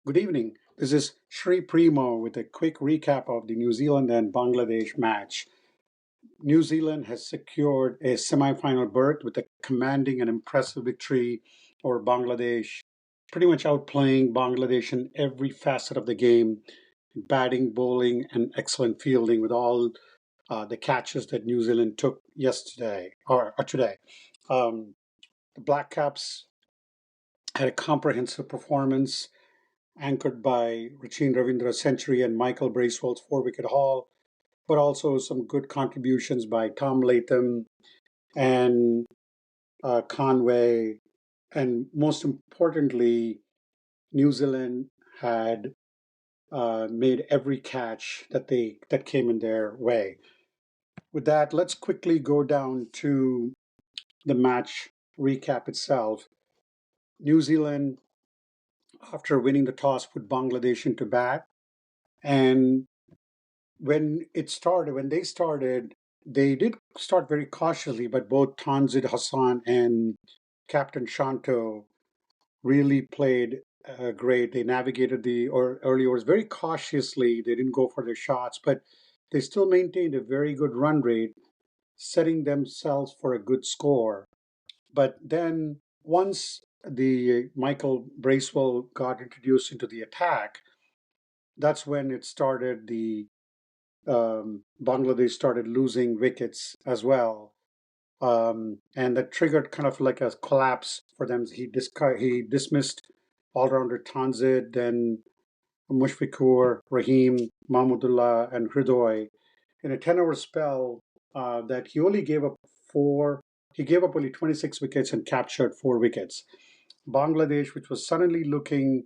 Good evening. This is Sri Primo with a quick recap of the New Zealand and Bangladesh match. New Zealand has secured a semi-final berth with a commanding and impressive victory over Bangladesh, pretty much outplaying Bangladesh in every facet of the game, batting, bowling, and excellent fielding with all the catches that New Zealand took yesterday or today. Um, the Black Caps had a comprehensive performance anchored by Rachin Ravindra's century and Michael Bracewell's four-wicket haul, but also some good contributions by Tom Latham and Conway, and most importantly, New Zealand had made every catch that came in their way. With that, let's quickly go down to the match recap itself. New Zealand, after winning the toss, put Bangladesh into bat, and when they started, they did start very cautiously, but both Tanzid Hassan and Captain Shanto really played great. They navigated the early overs very cautiously. They didn't go for their shots, but they still maintained a very good run rate, setting themselves for a good score. But then once the Michael Bracewell got introduced into the attack, that's when it started the Bangladesh started losing wickets as well. And that triggered kind of like a collapse for them. He dismissed all-rounder Tanzid, then Mushfiqur, Rahim, Mahmudullah, and Hridoy in a 10-over spell that he only gave up four. He gave up only 26 wickets and captured four wickets. Bangladesh, which was suddenly looking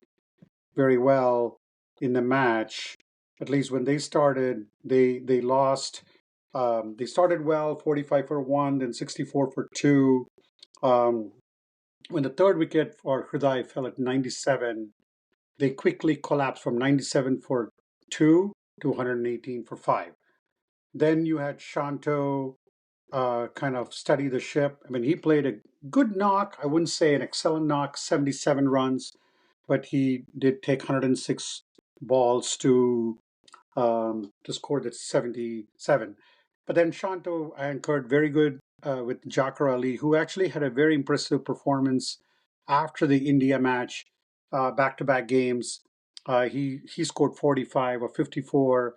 very well in the match. At least when they started, they lost. They started well, 45 for one, then 64 for two. Um, when the third wicket for Hriday fell at 97, they quickly collapsed from 97 for two to 118 for five. Then you had Shanto kind of steady the ship. I mean, he played a good knock. I wouldn't say an excellent knock, 77 runs, but he did take 106 balls to score that 77. But then Shanto anchored very good with Jakar Ali, who actually had a very impressive performance after the India match, back-to-back games. He scored 45 or 54.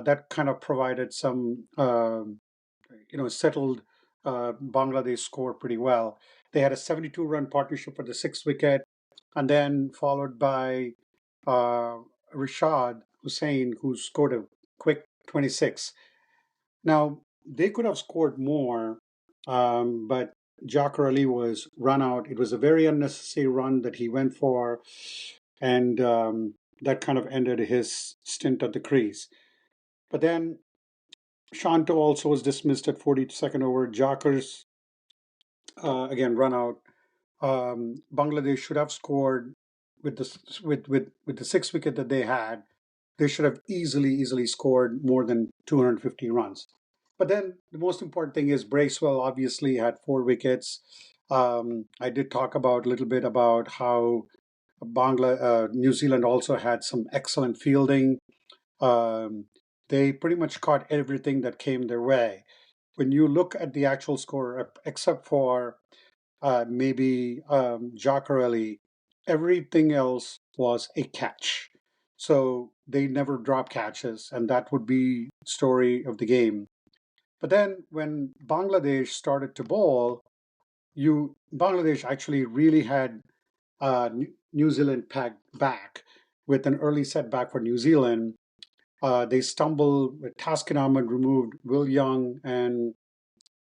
That kind of provided some settled Bangladesh score pretty well. They had a 72-run partnership for the sixth wicket, and then followed by uh, Rashad Hussain, who scored a quick 26. Now, they could have scored more, but Jakar Ali was run out. It was a very unnecessary run that he went for, and that kind of ended his stint at the crease. But then Shanto also was dismissed at 42nd over. Jakar's again run out. Bangladesh should have scored with the six wicket that they had. They should have easily scored more than 250 runs. But then the most important thing is Bracewell obviously had four wickets. I did talk about a little bit about how New Zealand also had some excellent fielding. Um, they pretty much caught everything that came their way. When you look at the actual score, except for maybe Jacare, everything else was a catch. So they never drop catches, and that would be the story of the game. But then when Bangladesh started to bowl, you Bangladesh actually really had New Zealand pegged back with an early setback for New Zealand. They stumbled with Taskin Ahmed removed Will Young, and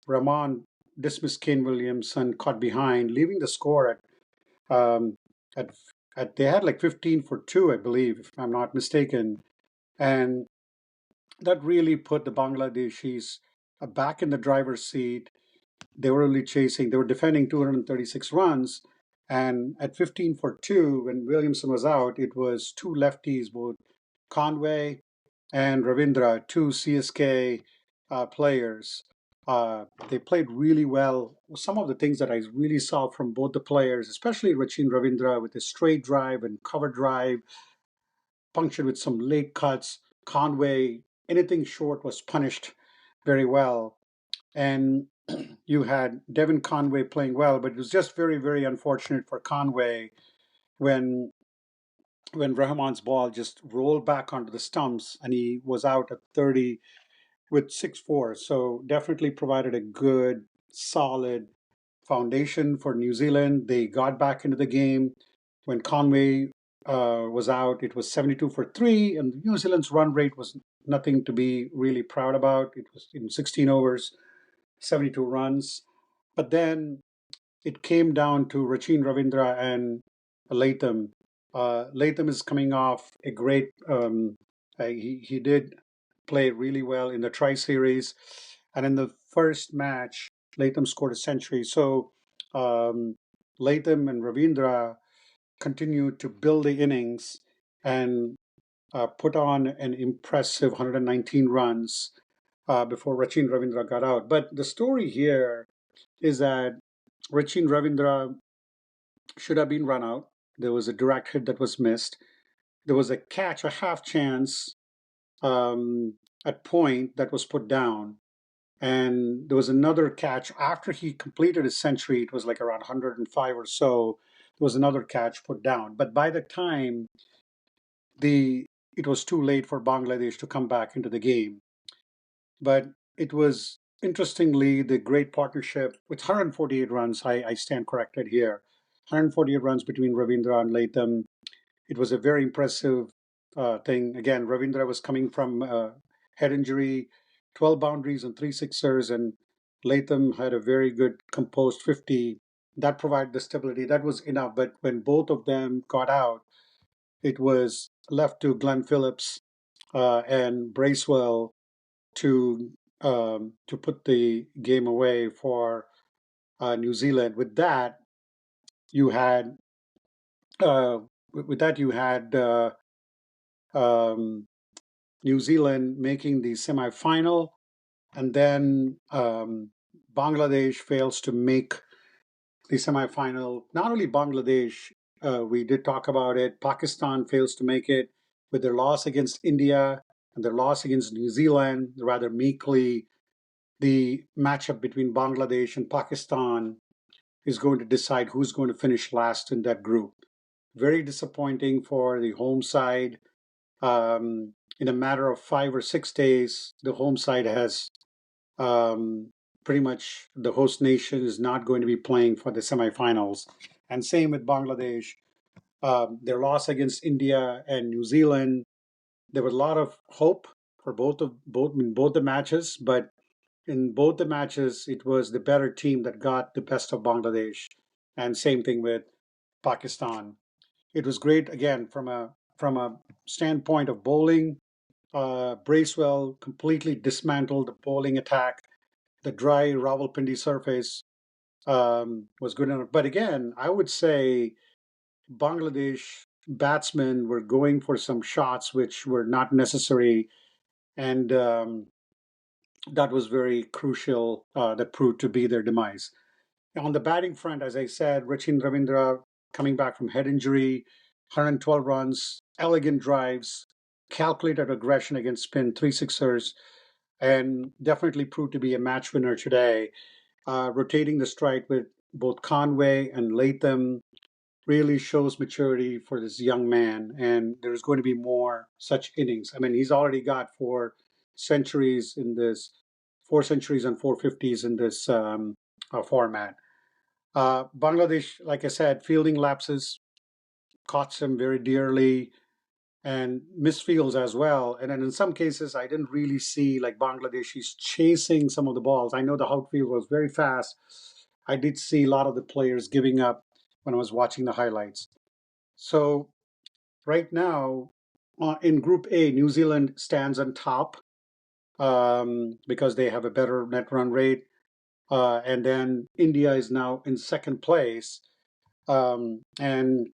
Rahman dismissed Kane Williamson, caught behind, leaving the score um, at they had like 15 for two, I believe, if I'm not mistaken, and that really put the Bangladeshis back in the driver's seat. They were only chasing, they were defending 236 runs, and at 15 for two, when Williamson was out, it was two lefties, both Conway and Ravindra, two CSK players. They played really well. Some of the things that I really saw from both the players, especially Rachin Ravindra with his straight drive and cover drive, punctured with some late cuts. Conway, anything short was punished very well. And you had Devin Conway playing well, but it was just very, very unfortunate for Conway when Rahman's ball just rolled back onto the stumps and he was out at 30 with 6-4. So definitely provided a good, solid foundation for New Zealand. They got back into the game. When Conway was out, it was 72 for 3, and New Zealand's run rate was nothing to be really proud about. It was in 16 overs, 72 runs. But then it came down to Rachin Ravindra and Latham. Latham is coming off a great. He did play really well in the Tri Series, and in the first match, Latham scored a century. So um, Latham and Ravindra continued to build the innings and put on an impressive 119 runs before Rachin Ravindra got out. But the story here is that Rachin Ravindra should have been run out. There was a direct hit that was missed. There was a catch, a half chance um, at point that was put down. And there was another catch after he completed his century. It was like around 105 or so. There was another catch put down. But by the time the it was too late for Bangladesh to come back into the game. But it was interestingly the great partnership with 148 runs. I stand corrected here. 148 runs between Ravindra and Latham. It was a very impressive thing. Again, Ravindra was coming from head injury, 12 boundaries and three sixers, and Latham had a very good composed 50. That provided the stability. That was enough. But when both of them got out, it was left to Glenn Phillips and Bracewell to put the game away for New Zealand. You had with that you had um, New Zealand making the semifinal, and then Bangladesh fails to make the semifinal. Not only Bangladesh, we did talk about it. Pakistan fails to make it with their loss against India and their loss against New Zealand rather meekly. The matchup between Bangladesh and Pakistan is going to decide who's going to finish last in that group. Very disappointing for the home side. In a matter of 5 or 6 days, the home side has um, pretty much the host nation is not going to be playing for the semifinals. And same with Bangladesh. Their loss against India and New Zealand, there was a lot of hope for both the matches, but in both the matches, it was the better team that got the best of Bangladesh, and same thing with Pakistan. It was great again from a standpoint of bowling. Bracewell completely dismantled the bowling attack. The dry Rawalpindi surface was good enough, but again, I would say Bangladesh batsmen were going for some shots which were not necessary, and that was very crucial. That proved to be their demise. On the batting front, as I said, Rachin Ravindra coming back from head injury, 112 runs, elegant drives, calculated aggression against spin, three sixers, and definitely proved to be a match winner today. Rotating the strike with both Conway and Latham really shows maturity for this young man, and there's going to be more such innings. I mean, he's already got centuries in this, 4 centuries and 450s in this format. Bangladesh, like I said, fielding lapses cost him very dearly and misfields as well. And then in some cases, I didn't really see like Bangladeshis chasing some of the balls. I know the outfield was very fast. I did see a lot of the players giving up when I was watching the highlights. So right now, in Group A, New Zealand stands on top because they have a better net run rate. And then India is now in second place. And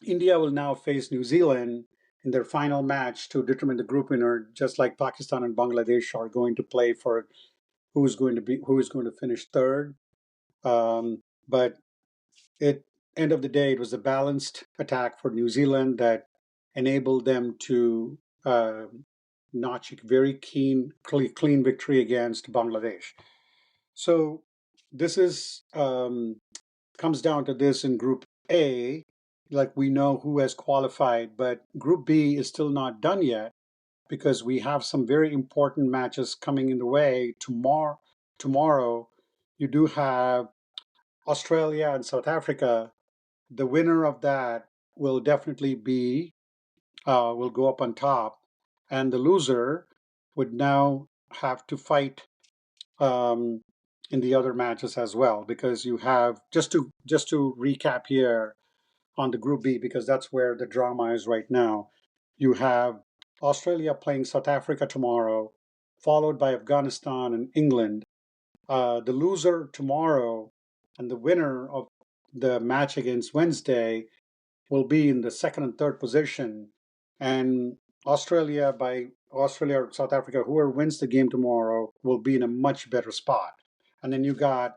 India will now face New Zealand in their final match to determine the group winner, just like Pakistan and Bangladesh are going to play for who is going to finish third. But at end of the day, it was a balanced attack for New Zealand that enabled them to notch a very clean victory against Bangladesh. So this is comes down to this in Group A. Like, we know who has qualified, but Group B is still not done yet because we have some very important matches coming in the way. Tomorrow, you do have Australia and South Africa. The winner of that will definitely be will go up on top, and the loser would now have to fight um, in the other matches as well. Because you have, just to recap here on the Group B, because that's where the drama is right now. You have Australia playing South Africa tomorrow, followed by Afghanistan and England. The loser tomorrow and the winner of the match against Wednesday will be in the second and third position. And Australia or South Africa, whoever wins the game tomorrow will be in a much better spot. And then you got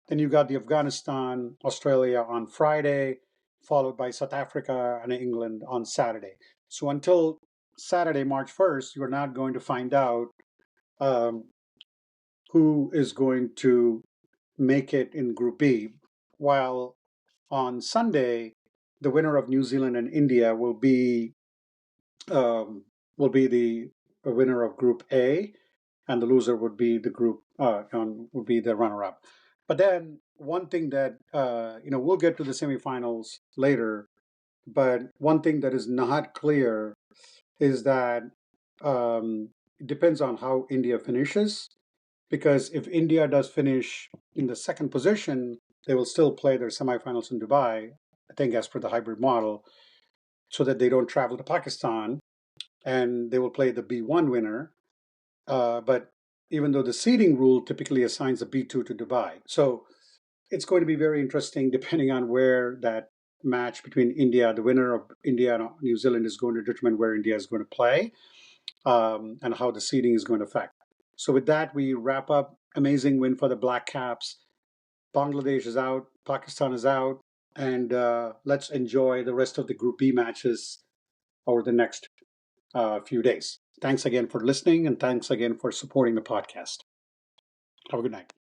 the Afghanistan Australia on Friday, followed by South Africa and England on Saturday. So until Saturday, March 1st, you're not going to find out um, who is going to make it in Group B. While on Sunday, the winner of New Zealand and India um, will be the winner of Group A, and the loser would be would be the runner-up. But then one thing that we'll get to the semifinals later. But one thing that is not clear is that it depends on how India finishes. Because if India does finish in the second position, they will still play their semifinals in Dubai, I think, as per the hybrid model, so that they don't travel to Pakistan, and they will play the B1 winner. But even though the seeding rule typically assigns a B2 to Dubai. So it's going to be very interesting depending on where that match between India, the winner of India and New Zealand, is going to determine where India is going to play, and how the seeding is going to affect. So with that, we wrap up. Amazing win for the Black Caps. Bangladesh is out, Pakistan is out, and let's enjoy the rest of the Group B matches over the next few days. Thanks again for listening, and thanks again for supporting the podcast. Have a good night.